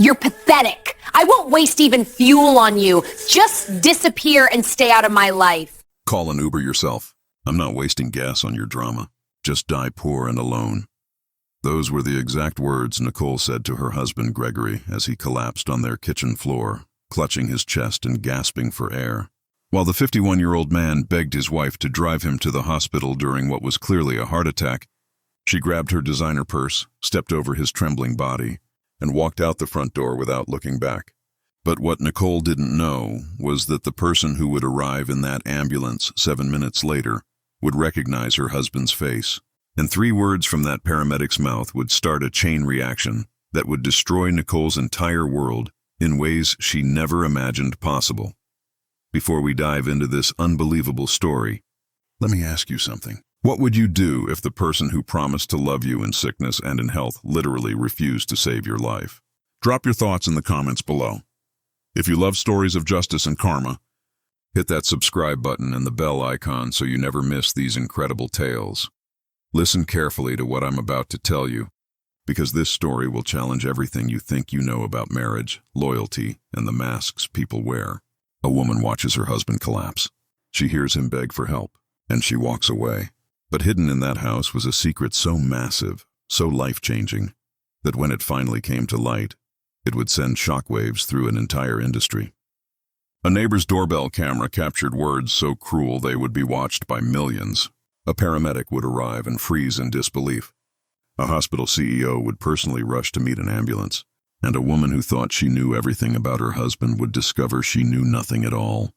You're pathetic. I won't waste even fuel on you. Just disappear and stay out of my life. Call an Uber yourself. I'm not wasting gas on your drama. Just die poor and alone. Those were the exact words Nicole said to her husband Gregory as he collapsed on their kitchen floor, clutching his chest and gasping for air. While the 51-year-old man begged his wife to drive him to the hospital during what was clearly a heart attack, she grabbed her designer purse, stepped over his trembling body, and walked out the front door without looking back. But what Nicole didn't know was that the person who would arrive in that ambulance 7 minutes later would recognize her husband's face, and 3 words from that paramedic's mouth would start a chain reaction that would destroy Nicole's entire world in ways she never imagined possible. Before we dive into this unbelievable story, let me ask you something. What would you do if the person who promised to love you in sickness and in health literally refused to save your life? Drop your thoughts in the comments below. If you love stories of justice and karma, hit that subscribe button and the bell icon so you never miss these incredible tales. Listen carefully to what I'm about to tell you, because this story will challenge everything you think you know about marriage, loyalty, and the masks people wear. A woman watches her husband collapse. She hears him beg for help, and she walks away. But hidden in that house was a secret so massive, so life-changing, that when it finally came to light, it would send shockwaves through an entire industry. A neighbor's doorbell camera captured words so cruel they would be watched by millions. A paramedic would arrive and freeze in disbelief. A hospital CEO would personally rush to meet an ambulance, and a woman who thought she knew everything about her husband would discover she knew nothing at all.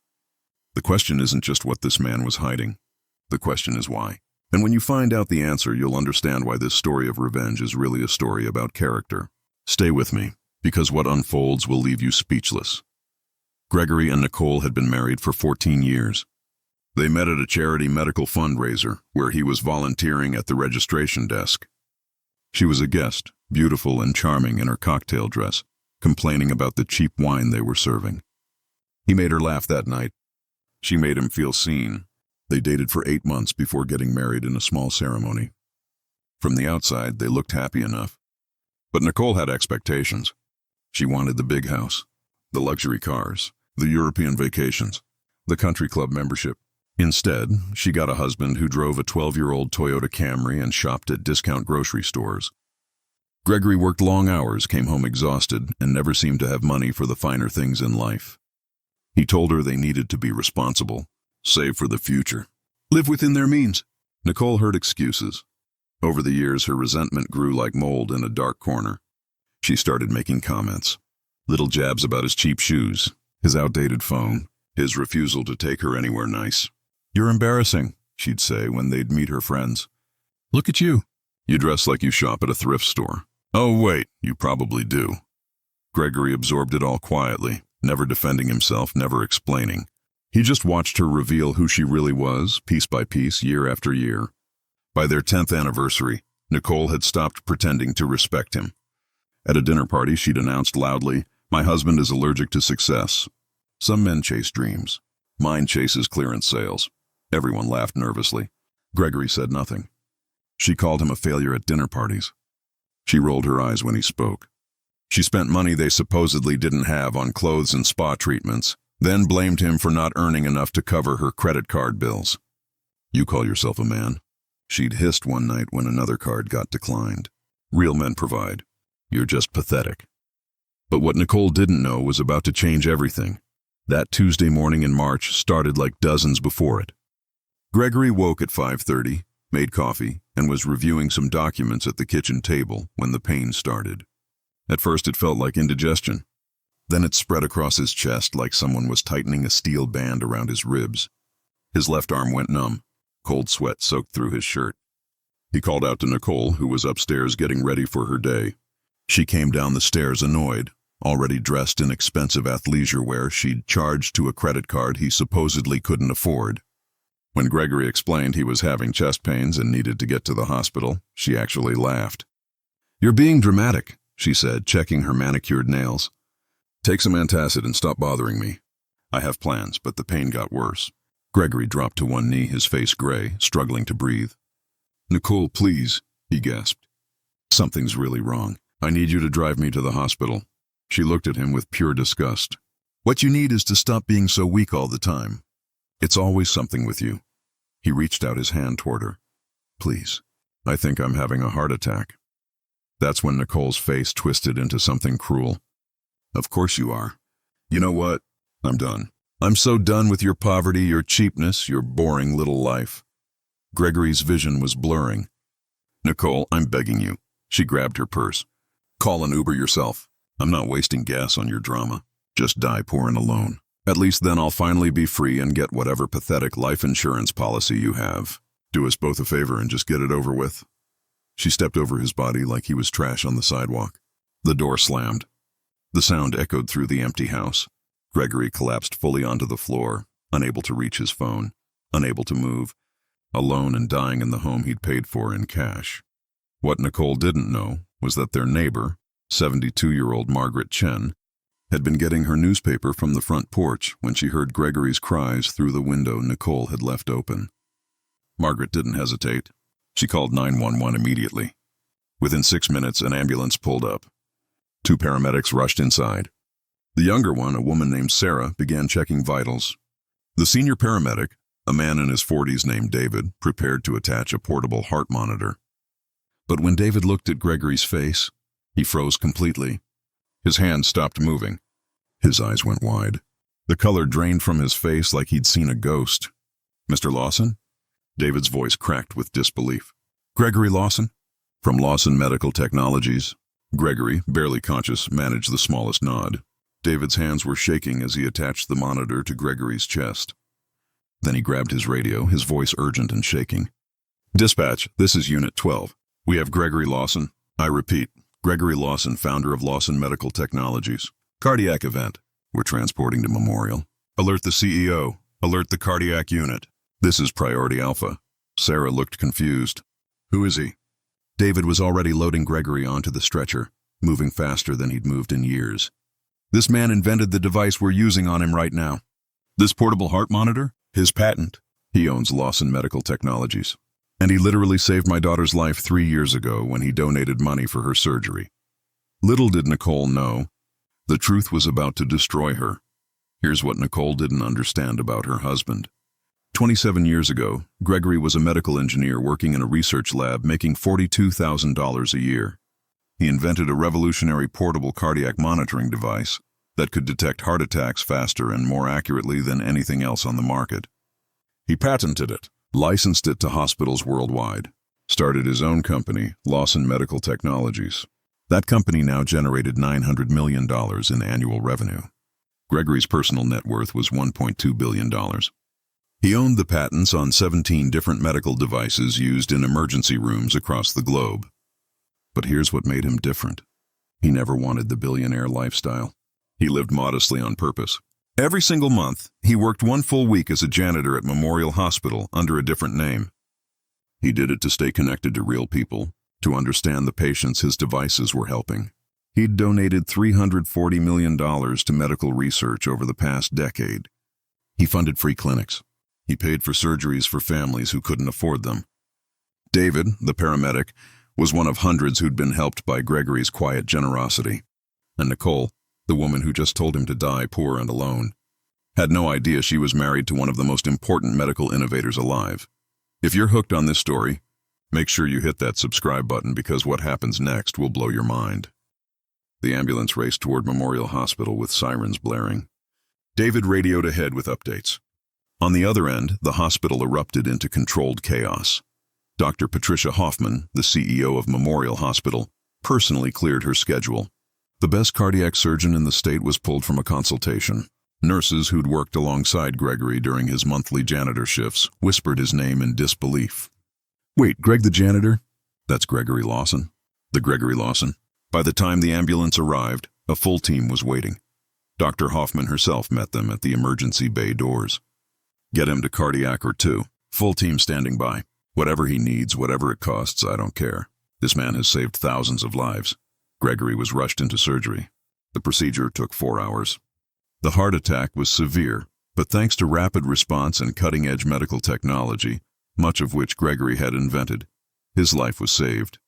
The question isn't just what this man was hiding. The question is why. And when you find out the answer, you'll understand why this story of revenge is really a story about character. Stay with me, because what unfolds will leave you speechless. Gregory and Nicole had been married for 14 years. They met at a charity medical fundraiser where he was volunteering at the registration desk. She was a guest, beautiful and charming in her cocktail dress, complaining about the cheap wine they were serving. He made her laugh that night. She made him feel seen. They dated for 8 months before getting married in a small ceremony. From the outside, they looked happy enough. But Nicole had expectations. She wanted the big house, the luxury cars, the European vacations, the country club membership. Instead, she got a husband who drove a 12-year-old Toyota Camry and shopped at discount grocery stores. Gregory worked long hours, came home exhausted, and never seemed to have money for the finer things in life. He told her they needed to be responsible, save for the future, live within their means. Nicole heard excuses. Over the years, her resentment grew like mold in a dark corner. She started making comments. Little jabs about his cheap shoes, his outdated phone, his refusal to take her anywhere nice. "You're embarrassing," she'd say when they'd meet her friends. "Look at you. You dress like you shop at a thrift store." "Oh, wait, you probably do." Gregory absorbed it all quietly, never defending himself, never explaining. He just watched her reveal who she really was, piece by piece, year after year. By their 10th anniversary, Nicole had stopped pretending to respect him. At a dinner party, she'd announced loudly, "My husband is allergic to success. Some men chase dreams. Mine chases clearance sales." Everyone laughed nervously. Gregory said nothing. She called him a failure at dinner parties. She rolled her eyes when he spoke. She spent money they supposedly didn't have on clothes and spa treatments, then blamed him for not earning enough to cover her credit card bills. "You call yourself a man?" she'd hissed one night when another card got declined. "Real men provide. You're just pathetic." But what Nicole didn't know was about to change everything. That Tuesday morning in March started like dozens before it. Gregory woke at 5:30, made coffee, and was reviewing some documents at the kitchen table when the pain started. At first it felt like indigestion. Then it spread across his chest like someone was tightening a steel band around his ribs. His left arm went numb. Cold sweat soaked through his shirt. He called out to Nicole, who was upstairs getting ready for her day. She came down the stairs annoyed, already dressed in expensive athleisure wear she'd charged to a credit card he supposedly couldn't afford. When Gregory explained he was having chest pains and needed to get to the hospital, she actually laughed. "You're being dramatic," she said, checking her manicured nails. "Take some antacid and stop bothering me. I have plans, but the pain got worse." Gregory dropped to one knee, his face gray, struggling to breathe. "Nicole, please," he gasped. "Something's really wrong. I need you to drive me to the hospital." She looked at him with pure disgust. What you need is to stop being so weak all the time. It's always something with you. He reached out his hand toward her. Please, I think I'm having a heart attack. That's when Nicole's face twisted into something cruel. Of course you are. You know what? I'm done. I'm so done with your poverty, your cheapness, your boring little life. Gregory's vision was blurring. Nicole, I'm begging you. She grabbed her purse. Call an Uber yourself. I'm not wasting gas on your drama. Just die poor and alone. At least then I'll finally be free and get whatever pathetic life insurance policy you have. Do us both a favor and just get it over with. She stepped over his body like he was trash on the sidewalk. The door slammed. The sound echoed through the empty house. Gregory collapsed fully onto the floor, unable to reach his phone, unable to move, alone and dying in the home he'd paid for in cash. What Nicole didn't know was that their neighbor, 72-year-old Margaret Chen, had been getting her newspaper from the front porch when she heard Gregory's cries through the window Nicole had left open. Margaret didn't hesitate. She called 911 immediately. Within 6 minutes, an ambulance pulled up. 2 paramedics rushed inside. The younger one, a woman named Sarah, began checking vitals. The senior paramedic, a man in his 40s named David, prepared to attach a portable heart monitor. But when David looked at Gregory's face, he froze completely. His hand stopped moving. His eyes went wide. The color drained from his face like he'd seen a ghost. Mr. Lawson? David's voice cracked with disbelief. Gregory Lawson? From Lawson Medical Technologies. Gregory, barely conscious, managed the smallest nod. David's hands were shaking as he attached the monitor to Gregory's chest. Then he grabbed his radio, his voice urgent and shaking. Dispatch, this is Unit 12. We have Gregory Lawson. I repeat, Gregory Lawson, founder of Lawson Medical Technologies. Cardiac event. We're transporting to Memorial. Alert the CEO. Alert the cardiac unit. This is Priority Alpha. Sarah looked confused. Who is he? David was already loading Gregory onto the stretcher, moving faster than he'd moved in years. This man invented the device we're using on him right now. This portable heart monitor? His patent. He owns Lawson Medical Technologies. And he literally saved my daughter's life 3 years ago when he donated money for her surgery. Little did Nicole know, the truth was about to destroy her. Here's what Nicole didn't understand about her husband. 27 years ago, Gregory was a medical engineer working in a research lab making $42,000 a year. He invented a revolutionary portable cardiac monitoring device that could detect heart attacks faster and more accurately than anything else on the market. He patented it, licensed it to hospitals worldwide, started his own company, Lawson Medical Technologies. That company now generated $900 million in annual revenue. Gregory's personal net worth was $1.2 billion. He owned the patents on 17 different medical devices used in emergency rooms across the globe. But here's what made him different. He never wanted the billionaire lifestyle. He lived modestly on purpose. Every single month, he worked 1 full week as a janitor at Memorial Hospital under a different name. He did it to stay connected to real people, to understand the patients his devices were helping. He'd donated $340 million to medical research over the past decade. He funded free clinics. He paid for surgeries for families who couldn't afford them. David, the paramedic, was one of hundreds who'd been helped by Gregory's quiet generosity. And Nicole, the woman who just told him to die poor and alone, had no idea she was married to one of the most important medical innovators alive. If you're hooked on this story, make sure you hit that subscribe button because what happens next will blow your mind. The ambulance raced toward Memorial Hospital with sirens blaring. David radioed ahead with updates. On the other end, the hospital erupted into controlled chaos. Dr. Patricia Hoffman, the CEO of Memorial Hospital, personally cleared her schedule. The best cardiac surgeon in the state was pulled from a consultation. Nurses who'd worked alongside Gregory during his monthly janitor shifts whispered his name in disbelief. Wait, Greg the janitor? That's Gregory Lawson. The Gregory Lawson. By the time the ambulance arrived, a full team was waiting. Dr. Hoffman herself met them at the emergency bay doors. Get him to cardiac or 2. Full team standing by. Whatever he needs, whatever it costs, I don't care. This man has saved thousands of lives. Gregory was rushed into surgery. The procedure took 4 hours. The heart attack was severe, but thanks to rapid response and cutting-edge medical technology, much of which Gregory had invented, his life was saved.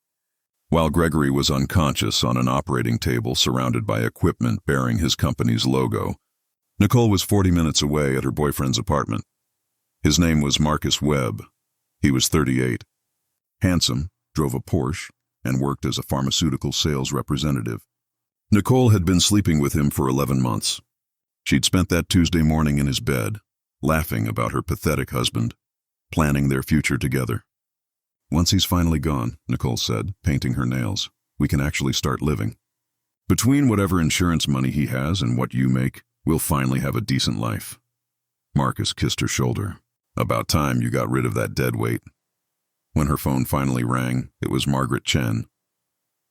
while Gregory was unconscious on an operating table surrounded by equipment bearing his company's logo. Nicole was 40 minutes away at her boyfriend's apartment. His name was Marcus Webb. He was 38. Handsome, drove a Porsche, and worked as a pharmaceutical sales representative. Nicole had been sleeping with him for 11 months. She'd spent that Tuesday morning in his bed, laughing about her pathetic husband, planning their future together. "Once he's finally gone," Nicole said, painting her nails, "we can actually start living. Between whatever insurance money he has and what you make, we'll finally have a decent life." Marcus kissed her shoulder. "About time you got rid of that dead weight." When her phone finally rang, it was Margaret Chen.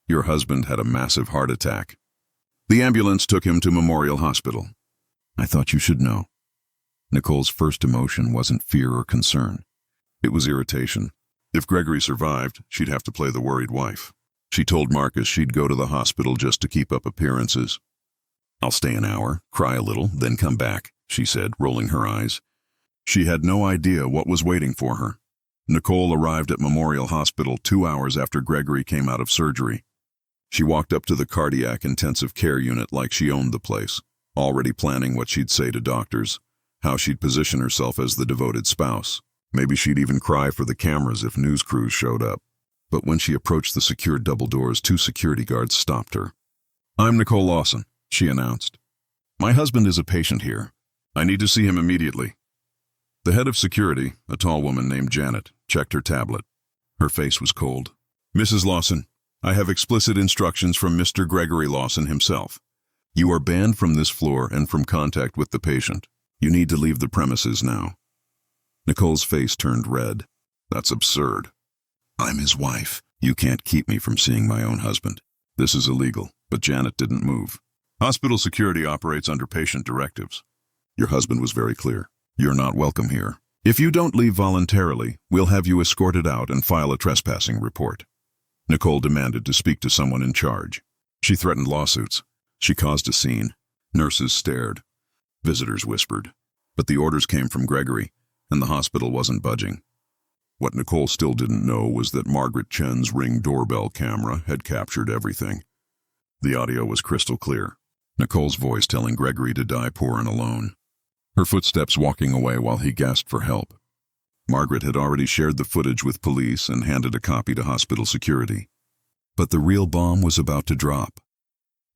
"Your husband had a massive heart attack. The ambulance took him to Memorial Hospital." "I thought you should know." Nicole's first emotion wasn't fear or concern. It was irritation. If Gregory survived, she'd have to play the worried wife. She told Marcus she'd go to the hospital just to keep up appearances. "I'll stay an hour, cry a little, then come back," she said, rolling her eyes. She had no idea what was waiting for her. Nicole arrived at Memorial Hospital 2 hours after Gregory came out of surgery. She walked up to the cardiac intensive care unit like she owned the place, already planning what she'd say to doctors, how she'd position herself as the devoted spouse. Maybe she'd even cry for the cameras if news crews showed up. But when she approached the secured double doors, 2 security guards stopped her. "I'm Nicole Lawson," she announced. "My husband is a patient here. I need to see him immediately." The head of security, a tall woman named Janet, checked her tablet. Her face was cold. "Mrs. Lawson, I have explicit instructions from Mr. Gregory Lawson himself. You are banned from this floor and from contact with the patient. You need to leave the premises now." Nicole's face turned red. "That's absurd. I'm his wife. You can't keep me from seeing my own husband. This is illegal." But Janet didn't move. "Hospital security operates under patient directives. Your husband was very clear. You're not welcome here. If you don't leave voluntarily, we'll have you escorted out and file a trespassing report." Nicole demanded to speak to someone in charge. She threatened lawsuits. She caused a scene. Nurses stared. Visitors whispered. But the orders came from Gregory, and the hospital wasn't budging. What Nicole still didn't know was that Margaret Chen's Ring doorbell camera had captured everything. The audio was crystal clear. Nicole's voice telling Gregory to die poor and alone. Her footsteps walking away while he gasped for help. Margaret had already shared the footage with police and handed a copy to hospital security. But the real bomb was about to drop.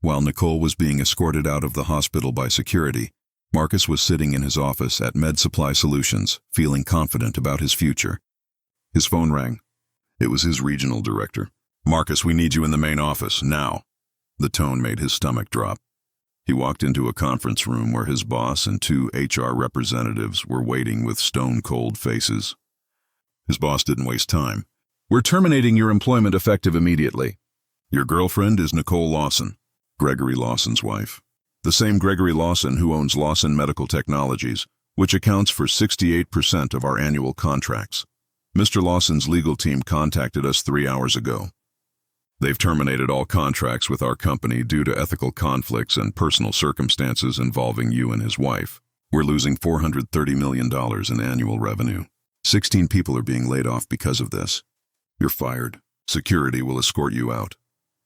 While Nicole was being escorted out of the hospital by security, Marcus was sitting in his office at Med Supply Solutions, feeling confident about his future. His phone rang. It was his regional director. "Marcus, we need you in the main office, now." The tone made his stomach drop. He walked into a conference room where his boss and 2 HR representatives were waiting with stone-cold faces. His boss didn't waste time. "We're terminating your employment effective immediately. Your girlfriend is Nicole Lawson, Gregory Lawson's wife. The same Gregory Lawson who owns Lawson Medical Technologies, which accounts for 68% of our annual contracts. Mr. Lawson's legal team contacted us 3 hours ago. They've terminated all contracts with our company due to ethical conflicts and personal circumstances involving you and his wife. We're losing $430 million in annual revenue. 16 people are being laid off because of this. You're fired. Security will escort you out."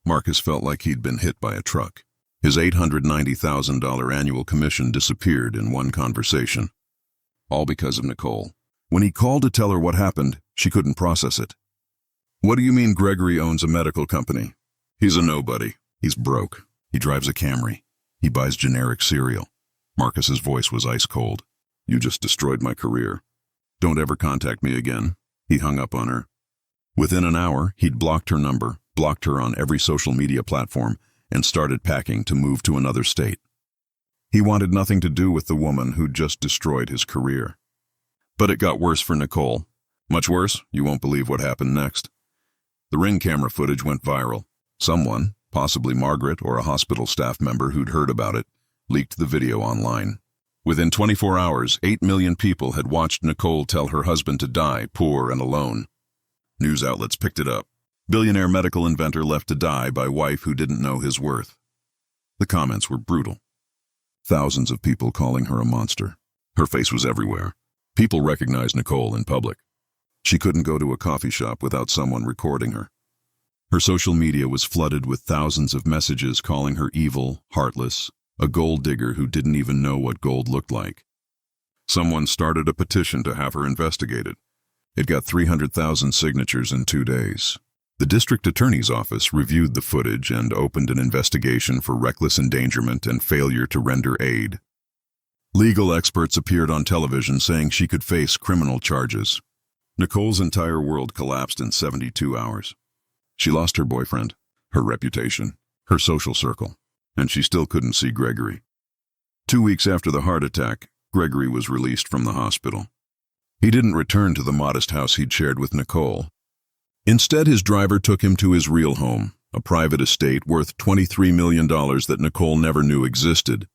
Marcus felt like he'd been hit by a truck. His $890,000 annual commission disappeared in one conversation. All because of Nicole. When he called to tell her what happened, she couldn't process it. "What do you mean Gregory owns a medical company? He's a nobody. He's broke. He drives a Camry. He buys generic cereal." Marcus's voice was ice cold. "You just destroyed my career. Don't ever contact me again." He hung up on her. Within an hour, he'd blocked her number, blocked her on every social media platform, and started packing to move to another state. He wanted nothing to do with the woman who'd just destroyed his career. But it got worse for Nicole. Much worse, you won't believe what happened next. The Ring camera footage went viral. Someone, possibly Margaret or a hospital staff member who'd heard about it, leaked the video online. Within 24 hours, 8 million people had watched Nicole tell her husband to die poor and alone. News outlets picked it up. Billionaire medical inventor left to die by wife who didn't know his worth. The comments were brutal. Thousands of people calling her a monster. Her face was everywhere. People recognized Nicole in public. She couldn't go to a coffee shop without someone recording her. Her social media was flooded with thousands of messages calling her evil, heartless, a gold digger who didn't even know what gold looked like. Someone started a petition to have her investigated. It got 300,000 signatures in 2 days. The district attorney's office reviewed the footage and opened an investigation for reckless endangerment and failure to render aid. Legal experts appeared on television saying she could face criminal charges. Nicole's entire world collapsed in 72 hours. She lost her boyfriend, her reputation, her social circle, and she still couldn't see Gregory. 2 weeks after the heart attack, Gregory was released from the hospital. He didn't return to the modest house he'd shared with Nicole. Instead, his driver took him to his real home, a private estate worth $23 million that Nicole never knew existed.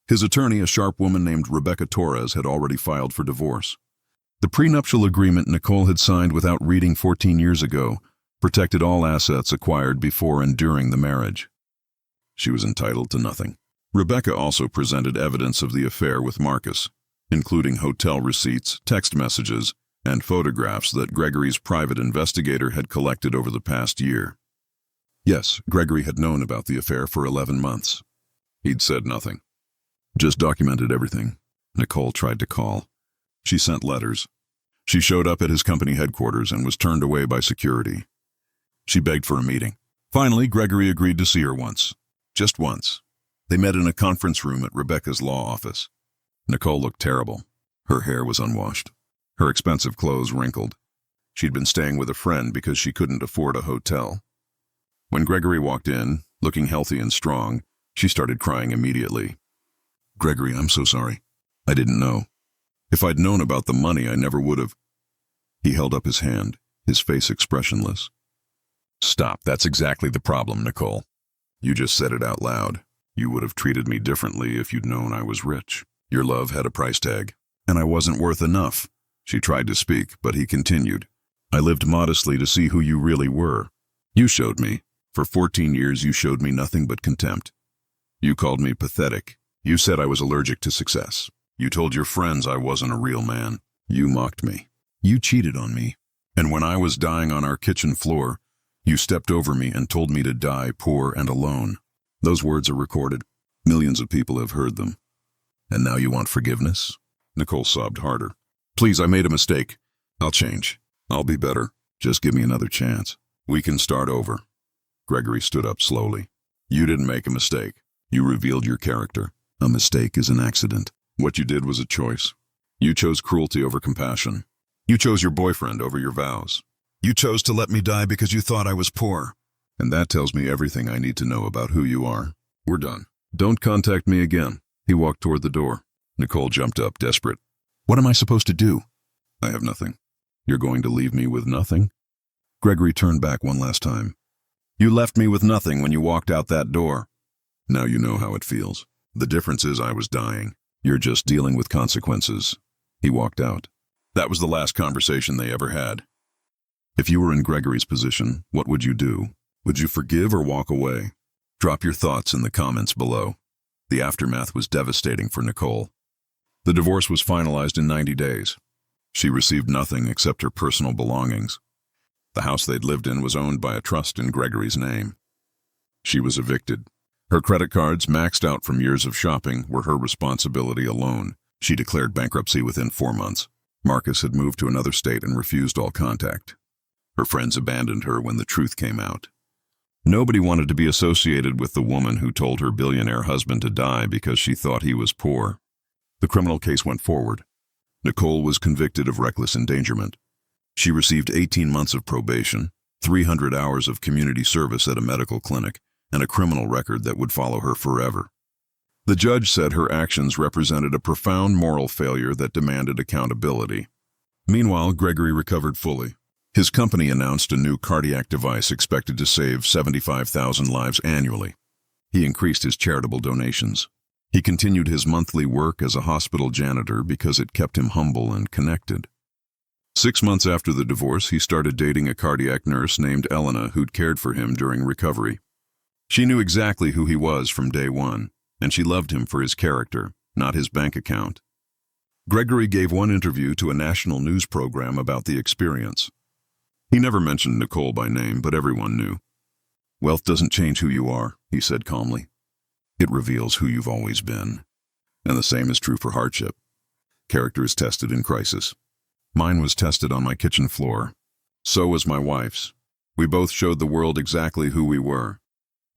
His attorney, a sharp woman named Rebecca Torres, had already filed for divorce. The prenuptial agreement Nicole had signed without reading 14 years ago protected all assets acquired before and during the marriage. She was entitled to nothing. Rebecca also presented evidence of the affair with Marcus, including hotel receipts, text messages, and photographs that Gregory's private investigator had collected over the past year. Yes, Gregory had known about the affair for 11 months. He'd said nothing. Just documented everything. Nicole tried to call. She sent letters. She showed up at his company headquarters and was turned away by security. She begged for a meeting. Finally, Gregory agreed to see her once. Just once. They met in a conference room at Rebecca's law office. Nicole looked terrible. Her hair was unwashed. Her expensive clothes wrinkled. She'd been staying with a friend because she couldn't afford a hotel. When Gregory walked in, looking healthy and strong, she started crying immediately. "Gregory, I'm so sorry. I didn't know. If I'd known about the money, I never would have." He held up his hand, his face expressionless. "Stop, that's exactly the problem, Nicole. You just said it out loud. You would have treated me differently if you'd known I was rich. Your love had a price tag, and I wasn't worth enough." She tried to speak, but he continued. "I lived modestly to see who you really were. You showed me. For 14 years you showed me nothing but contempt. You called me pathetic. You said I was allergic to success. You told your friends I wasn't a real man. You mocked me. You cheated on me. And when I was dying on our kitchen floor, you stepped over me and told me to die poor and alone. Those words are recorded. Millions of people have heard them. And now you want forgiveness?" Nicole sobbed harder. "Please, I made a mistake. I'll change. I'll be better. Just give me another chance. We can start over." Gregory stood up slowly. "You didn't make a mistake. You revealed your character. A mistake is an accident. What you did was a choice. You chose cruelty over compassion. You chose your boyfriend over your vows. You chose to let me die because you thought I was poor. And that tells me everything I need to know about who you are. We're done. Don't contact me again." He walked toward the door. Nicole jumped up, desperate. "What am I supposed to do?" "I have nothing. You're going to leave me with nothing?" Gregory turned back one last time. "You left me with nothing when you walked out that door. Now you know how it feels. The difference is I was dying. You're just dealing with consequences." He walked out. That was the last conversation they ever had. If you were in Gregory's position, what would you do? Would you forgive or walk away? Drop your thoughts in the comments below. The aftermath was devastating for Nicole. The divorce was finalized in 90 days. She received nothing except her personal belongings. The house they'd lived in was owned by a trust in Gregory's name. She was evicted. Her credit cards, maxed out from years of shopping, were her responsibility alone. She declared bankruptcy within 4 months. Marcus had moved to another state and refused all contact. Her friends abandoned her when the truth came out. Nobody wanted to be associated with the woman who told her billionaire husband to die because she thought he was poor. The criminal case went forward. Nicole was convicted of reckless endangerment. She received 18 months of probation, 300 hours of community service at a medical clinic, and a criminal record that would follow her forever. The judge said her actions represented a profound moral failure that demanded accountability. Meanwhile, Gregory recovered fully. His company announced a new cardiac device expected to save 75,000 lives annually. He increased his charitable donations. He continued his monthly work as a hospital janitor because it kept him humble and connected. 6 months after the divorce, he started dating a cardiac nurse named Elena who'd cared for him during recovery. She knew exactly who he was from day one, and she loved him for his character, not his bank account. Gregory gave one interview to a national news program about the experience. He never mentioned Nicole by name, but everyone knew. Wealth doesn't change who you are, he said calmly. It reveals who you've always been. And the same is true for hardship. Character is tested in crisis. Mine was tested on my kitchen floor. So was my wife's. We both showed the world exactly who we were.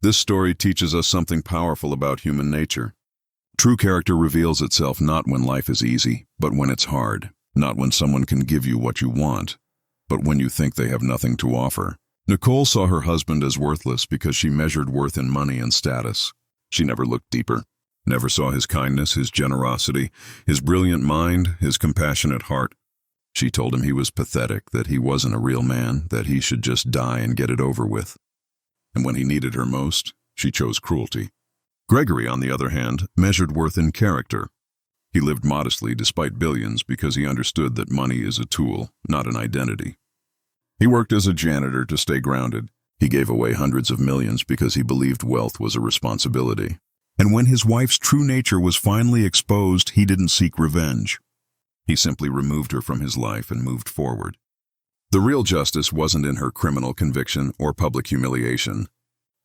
This story teaches us something powerful about human nature. True character reveals itself not when life is easy, but when it's hard. Not when someone can give you what you want, but when you think they have nothing to offer. Nicole saw her husband as worthless because she measured worth in money and status. She never looked deeper, never saw his kindness, his generosity, his brilliant mind, his compassionate heart. She told him he was pathetic, that he wasn't a real man, that he should just die and get it over with. And when he needed her most, she chose cruelty. Gregory, on the other hand, measured worth in character. He lived modestly despite billions because he understood that money is a tool, not an identity. He worked as a janitor to stay grounded. He gave away hundreds of millions because he believed wealth was a responsibility. And when his wife's true nature was finally exposed, he didn't seek revenge. He simply removed her from his life and moved forward. The real justice wasn't in her criminal conviction or public humiliation.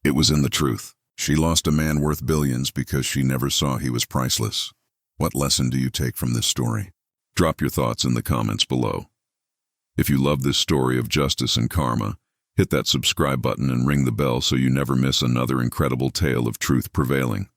It was in the truth. She lost a man worth billions because she never saw he was priceless. What lesson do you take from this story? Drop your thoughts in the comments below. If you love this story of justice and karma, hit that subscribe button and ring the bell so you never miss another incredible tale of truth prevailing.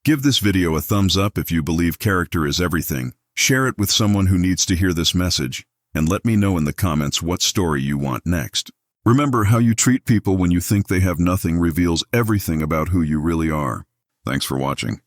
Give this video a thumbs up if you believe character is everything. Share it with someone who needs to hear this message, and let me know in the comments what story you want next. Remember, how you treat people when you think they have nothing reveals everything about who you really are. Thanks for watching.